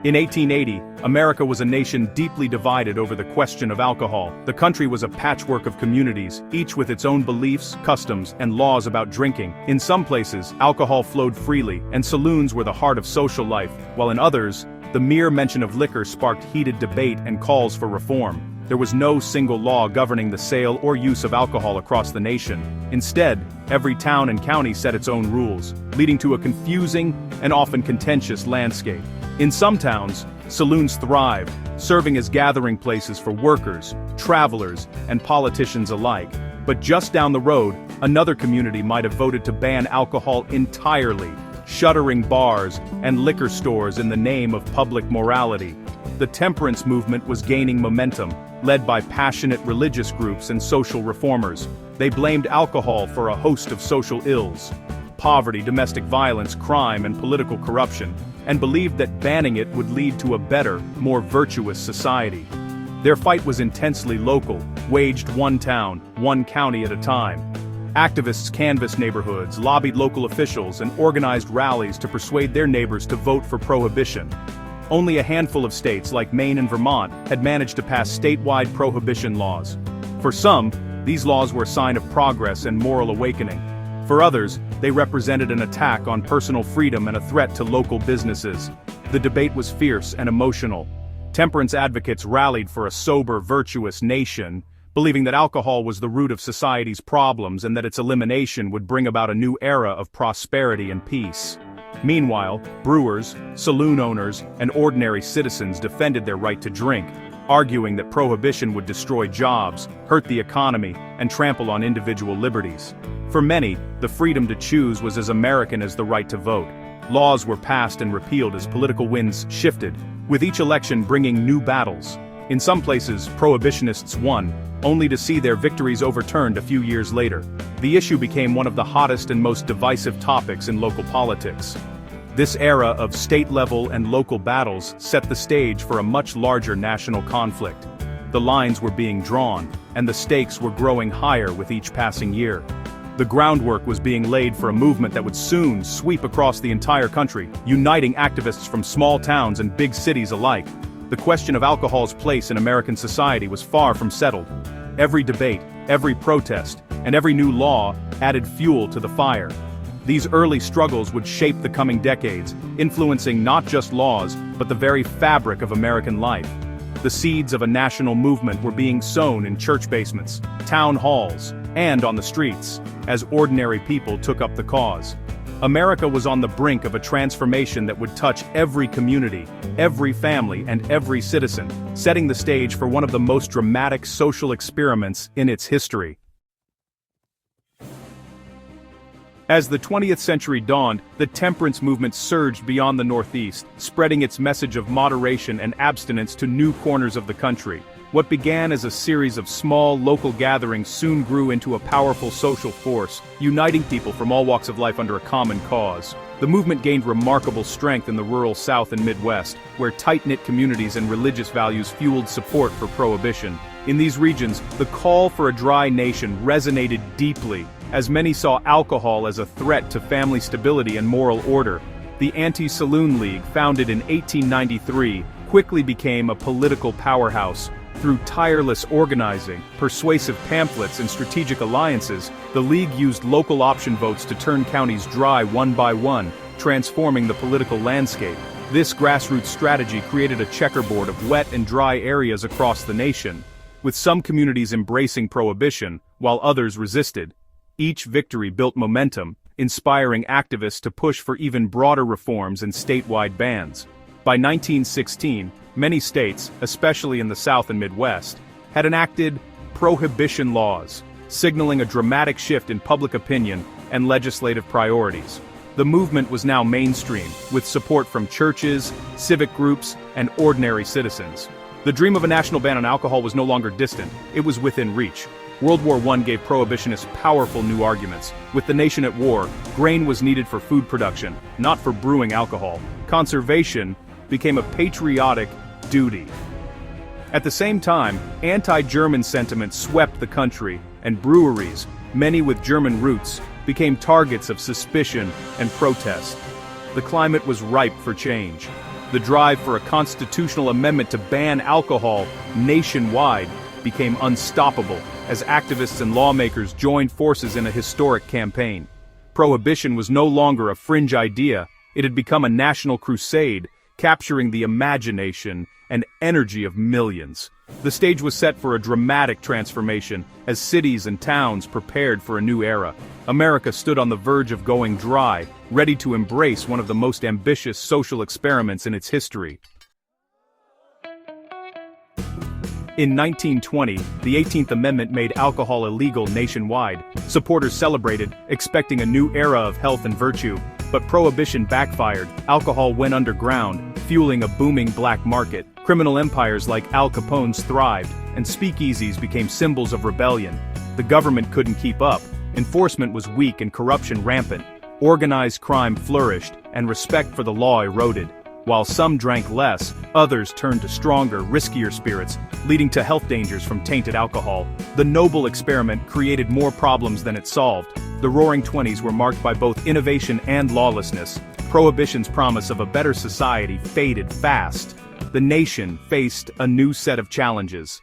In 1880, America was a nation deeply divided over the question of alcohol. The country was a patchwork of communities, each with its own beliefs, customs, and laws about drinking. In some places, alcohol flowed freely, and saloons were the heart of social life, while in others, the mere mention of liquor sparked heated debate and calls for reform. There was no single law governing the sale or use of alcohol across the nation. Instead, every town and county set its own rules, leading to a confusing and often contentious landscape. In some towns, saloons thrived, serving as gathering places for workers, travelers, and politicians alike. But just down the road, another community might have voted to ban alcohol entirely, shuttering bars and liquor stores in the name of public morality. The temperance movement was gaining momentum, led by passionate religious groups and social reformers. They blamed alcohol for a host of social ills: poverty, domestic violence, crime, and political corruption, and believed that banning it would lead to a better, more virtuous society. Their fight was intensely local, waged one town, one county at a time. Activists canvassed neighborhoods, lobbied local officials, and organized rallies to persuade their neighbors to vote for prohibition. Only a handful of states like Maine and Vermont had managed to pass statewide prohibition laws. For some, these laws were a sign of progress and moral awakening. For others, they represented an attack on personal freedom and a threat to local businesses. The debate was fierce and emotional. Temperance advocates rallied for a sober, virtuous nation, believing that alcohol was the root of society's problems and that its elimination would bring about a new era of prosperity and peace. Meanwhile, brewers, saloon owners, and ordinary citizens defended their right to drink, arguing that prohibition would destroy jobs, hurt the economy, and trample on individual liberties. For many, the freedom to choose was as American as the right to vote. Laws were passed and repealed as political winds shifted, with each election bringing new battles. In some places, prohibitionists won, only to see their victories overturned a few years later. The issue became one of the hottest and most divisive topics in local politics. This era of state-level and local battles set the stage for a much larger national conflict. The lines were being drawn, and the stakes were growing higher with each passing year. The groundwork was being laid for a movement that would soon sweep across the entire country, uniting activists from small towns and big cities alike. The question of alcohol's place in American society was far from settled. Every debate, every protest, and every new law added fuel to the fire. These early struggles would shape the coming decades, influencing not just laws, but the very fabric of American life. The seeds of a national movement were being sown in church basements, town halls, and on the streets, as ordinary people took up the cause. America was on the brink of a transformation that would touch every community, every family, and every citizen, setting the stage for one of the most dramatic social experiments in its history. As the 20th century dawned, the temperance movement surged beyond the Northeast, spreading its message of moderation and abstinence to new corners of the country. What began as a series of small, local gatherings soon grew into a powerful social force, uniting people from all walks of life under a common cause. The movement gained remarkable strength in the rural South and Midwest, where tight-knit communities and religious values fueled support for prohibition. In these regions, the call for a dry nation resonated deeply, as many saw alcohol as a threat to family stability and moral order. The Anti-Saloon League, founded in 1893, quickly became a political powerhouse. Through tireless organizing, persuasive pamphlets, and strategic alliances, the League used local option votes to turn counties dry one by one, transforming the political landscape. This grassroots strategy created a checkerboard of wet and dry areas across the nation, with some communities embracing prohibition, while others resisted. Each victory built momentum, inspiring activists to push for even broader reforms and statewide bans. By 1916, many states, especially in the South and Midwest, had enacted prohibition laws, signaling a dramatic shift in public opinion and legislative priorities. The movement was now mainstream, with support from churches, civic groups, and ordinary citizens. The dream of a national ban on alcohol was no longer distant, it was within reach. World War I gave prohibitionists powerful new arguments. With the nation at war, grain was needed for food production, not for brewing alcohol. Conservation became a patriotic duty. At the same time, anti-German sentiment swept the country, and breweries, many with German roots, became targets of suspicion and protest. The climate was ripe for change. the drive for a constitutional amendment to ban alcohol nationwide became unstoppable as activists and lawmakers joined forces in a historic campaign. Prohibition was no longer a fringe idea, it had become a national crusade, capturing the imagination and energy of millions. The stage was set for a dramatic transformation as cities and towns prepared for a new era. America stood on the verge of going dry, ready to embrace one of the most ambitious social experiments in its history. In 1920, the 18th Amendment made alcohol illegal nationwide. Supporters celebrated, expecting a new era of health and virtue. But Prohibition backfired, alcohol went underground, fueling a booming black market. Criminal empires like Al Capone's thrived, and speakeasies became symbols of rebellion. The government couldn't keep up, enforcement was weak and corruption rampant. Organized crime flourished, and respect for the law eroded. While some drank less, others turned to stronger, riskier spirits, leading to health dangers from tainted alcohol. The noble experiment created more problems than it solved. The Roaring Twenties were marked by both innovation and lawlessness. Prohibition's promise of a better society faded fast. The nation faced a new set of challenges.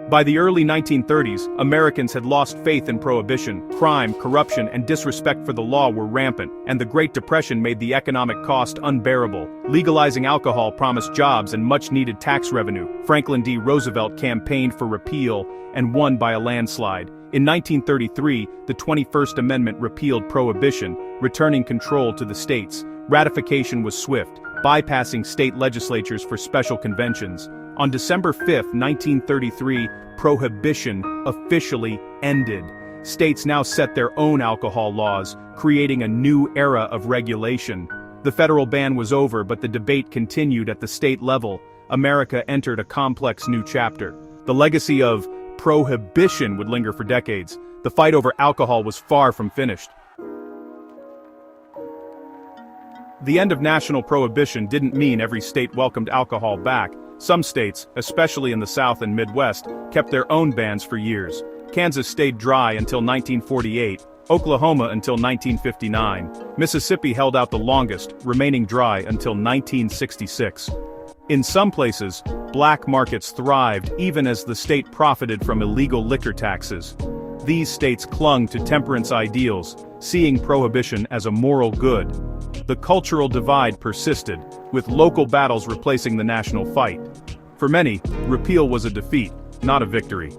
By the early 1930s, Americans had lost faith in prohibition. Crime, corruption, and disrespect for the law were rampant, and the Great Depression made the economic cost unbearable. Legalizing alcohol promised jobs and much-needed tax revenue. Franklin D. Roosevelt campaigned for repeal and won by a landslide. In 1933, the 21st Amendment repealed prohibition, returning control to the states. Ratification was swift, bypassing state legislatures for special conventions. On December 5, 1933, Prohibition officially ended. States now set their own alcohol laws, creating a new era of regulation. The federal ban was over, but the debate continued at the state level. America entered a complex new chapter. The legacy of Prohibition would linger for decades. The fight over alcohol was far from finished. The end of national prohibition didn't mean every state welcomed alcohol back. Some states, especially in the South and Midwest, kept their own bans for years. Kansas stayed dry until 1948, Oklahoma until 1959. Mississippi held out the longest, remaining dry until 1966. In some places, black markets thrived even as the state profited from illegal liquor taxes. These states clung to temperance ideals, seeing prohibition as a moral good. The cultural divide persisted, with local battles replacing the national fight. For many, repeal was a defeat, not a victory.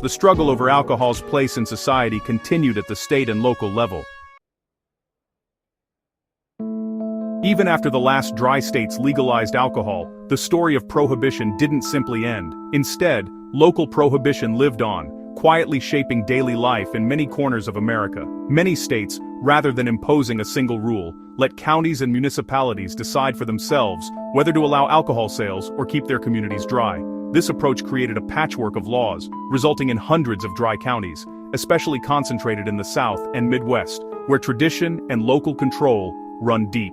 The struggle over alcohol's place in society continued at the state and local level. Even after the last dry states legalized alcohol, the story of prohibition didn't simply end. Instead, local prohibition lived on, quietly shaping daily life in many corners of America. Many states, rather than imposing a single rule, let counties and municipalities decide for themselves whether to allow alcohol sales or keep their communities dry. This approach created a patchwork of laws, resulting in hundreds of dry counties, especially concentrated in the South and Midwest, where tradition and local control run deep.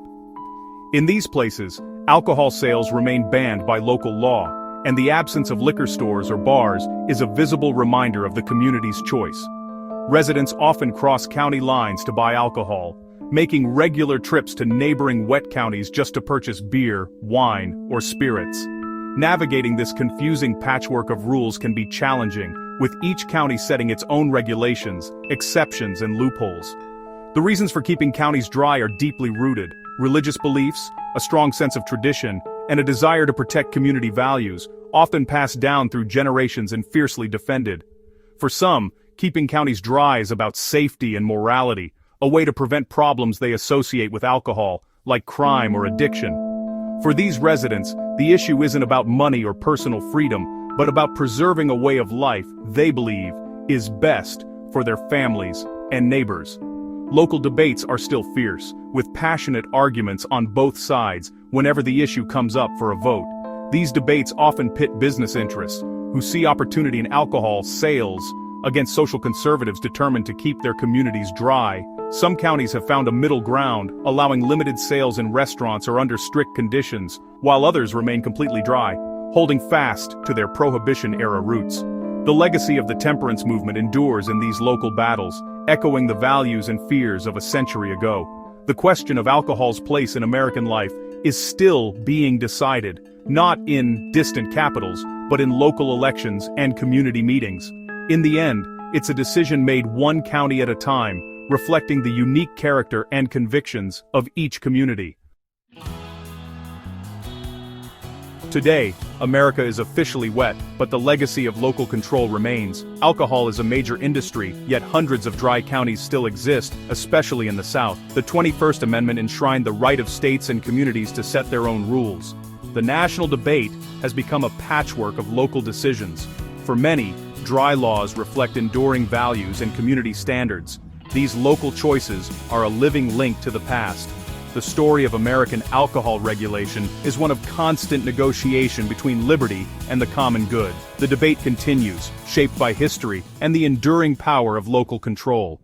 In these places, alcohol sales remain banned by local law, and the absence of liquor stores or bars is a visible reminder of the community's choice. Residents often cross county lines to buy alcohol, making regular trips to neighboring wet counties just to purchase beer, wine, or spirits. Navigating this confusing patchwork of rules can be challenging, with each county setting its own regulations, exceptions, and loopholes. The reasons for keeping counties dry are deeply rooted: religious beliefs, a strong sense of tradition, and a desire to protect community values, often passed down through generations and fiercely defended. For some, keeping counties dry is about safety and morality, a way to prevent problems they associate with alcohol, like crime or addiction. For these residents, the issue isn't about money or personal freedom, but about preserving a way of life they believe is best for their families and neighbors. Local debates are still fierce, with passionate arguments on both sides whenever the issue comes up for a vote. These debates often pit business interests, who see opportunity in alcohol sales, against social conservatives determined to keep their communities dry. Some counties have found a middle ground, allowing limited sales in restaurants or under strict conditions, while others remain completely dry, holding fast to their Prohibition-era roots. The legacy of the temperance movement endures in these local battles, echoing the values and fears of a century ago. The question of alcohol's place in American life is still being decided, not in distant capitals, but in local elections and community meetings. In the end, it's a decision made one county at a time, reflecting the unique character and convictions of each community. Today, America is officially wet, but the legacy of local control remains. Alcohol is a major industry, yet hundreds of dry counties still exist, especially in the South. The 21st Amendment enshrined the right of states and communities to set their own rules. The national debate has become a patchwork of local decisions. For many, dry laws reflect enduring values and community standards. These local choices are a living link to the past. The story of American alcohol regulation is one of constant negotiation between liberty and the common good. The debate continues, shaped by history and the enduring power of local control.